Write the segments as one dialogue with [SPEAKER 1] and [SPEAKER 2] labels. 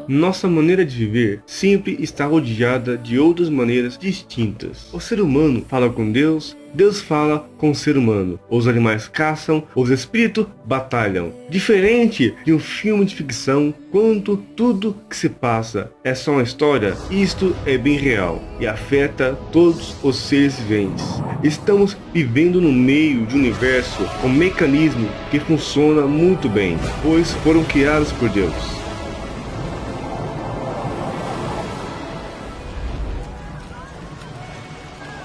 [SPEAKER 1] Nossa maneira de viver sempre está rodeada de outras maneiras distintas. O ser humano fala com Deus, Deus fala com o ser humano. Os animais caçam, os espíritos batalham. Diferente de um filme de ficção, quando tudo que se passa é só uma história, isto é bem real e afeta todos os seres viventes. Estamos vivendo no meio de um universo com um mecanismo que funciona muito bem, pois foram criados por Deus.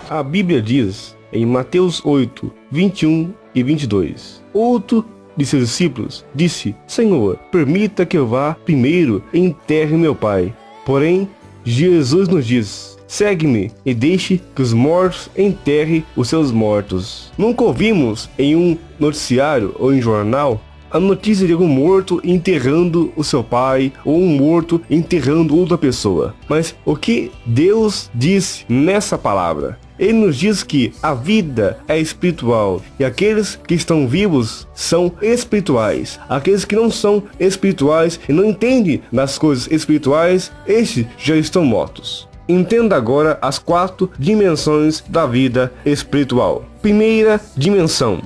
[SPEAKER 1] A Bíblia diz, em Mateus 8, 21 e 22, outro de seus discípulos disse: Senhor, permita que eu vá primeiro e enterre meu pai. Porém, Jesus nos diz: segue-me e deixe que os mortos enterrem os seus mortos. Nunca ouvimos em um noticiário ou em jornal a notícia de algum morto enterrando o seu pai ou um morto enterrando outra pessoa. Mas o que Deus disse nessa palavra? Ele nos diz que a vida é espiritual e aqueles que estão vivos são espirituais. Aqueles que não são espirituais e não entendem das coisas espirituais, estes já estão mortos. Entenda agora as 4 dimensões da vida espiritual. Primeira dimensão: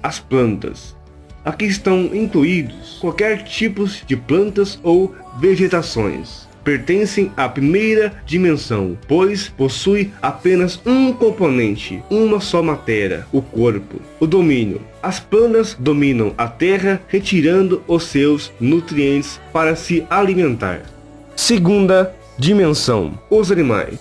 [SPEAKER 1] as plantas. Aqui estão incluídos qualquer tipo de plantas ou vegetações. Pertencem à primeira dimensão, pois possui apenas um componente, uma só matéria, o corpo, o domínio. As plantas dominam a terra, retirando os seus nutrientes para se alimentar. Segunda dimensão: os animais.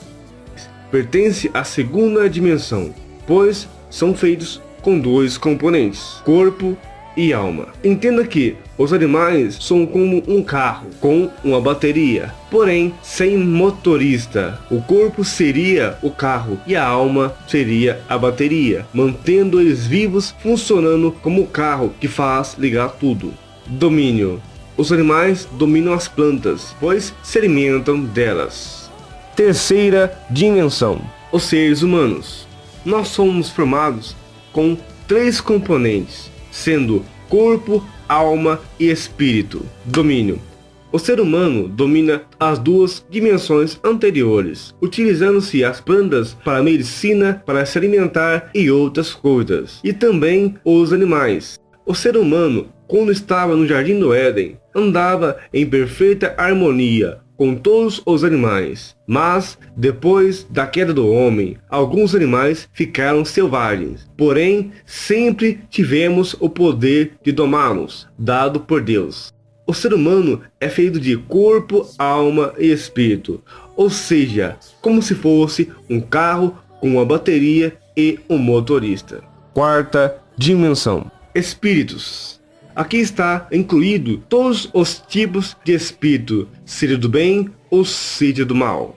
[SPEAKER 1] Pertence à segunda dimensão, pois são feitos com 2 componentes, corpo e alma. Entenda que os animais são como um carro com uma bateria, porém sem motorista. O corpo seria o carro e a alma seria a bateria, mantendo eles vivos, funcionando como o carro que faz ligar tudo. Domínio: os animais dominam as plantas, pois se alimentam delas. Terceira dimensão: os seres humanos. Nós somos formados com 3 componentes, sendo corpo, alma e espírito. Domínio: o ser humano domina as 2 dimensões anteriores, utilizando-se as plantas para a medicina, para se alimentar e outras coisas. E também os animais. O ser humano, quando estava no Jardim do Éden, andava em perfeita harmonia com todos os animais. Mas, depois da queda do homem, alguns animais ficaram selvagens. Porém, sempre tivemos o poder de domá-los, dado por Deus. O ser humano é feito de corpo, alma e espírito, ou seja, como se fosse um carro com uma bateria e um motorista. Quarta dimensão: espíritos. Aqui está incluído todos os tipos de espírito, seja do bem ou seja do mal.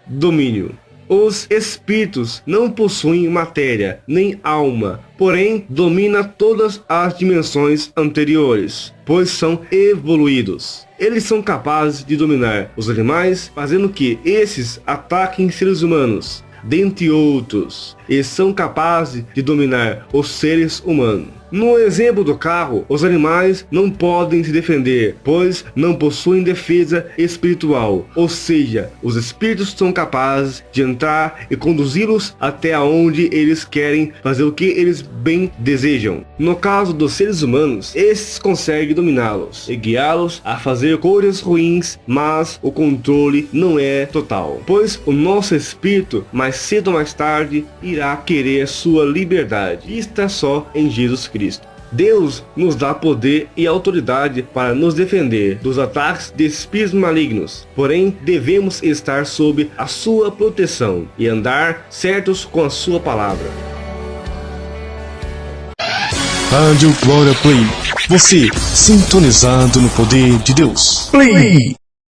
[SPEAKER 1] Domínio: os espíritos não possuem matéria nem alma, porém domina todas as dimensões anteriores, pois são evoluídos. Eles são capazes de dominar os animais, fazendo que esses ataquem seres humanos, dentre outros, e são capazes de dominar os seres humanos. No exemplo do carro, os animais não podem se defender, pois não possuem defesa espiritual, ou seja, os espíritos são capazes de entrar e conduzi-los até onde eles querem, fazer o que eles bem desejam. No caso dos seres humanos, esses conseguem dominá-los e guiá-los a fazer coisas ruins, mas o controle não é total, pois o nosso espírito, mais cedo ou mais tarde, irá querer sua liberdade, e está só em Jesus Cristo. Deus nos dá poder e autoridade para nos defender dos ataques de espíritos malignos, porém devemos estar sob a sua proteção e andar certos com a sua palavra.
[SPEAKER 2] Rádio Glória Play, você sintonizado no poder de Deus. Play!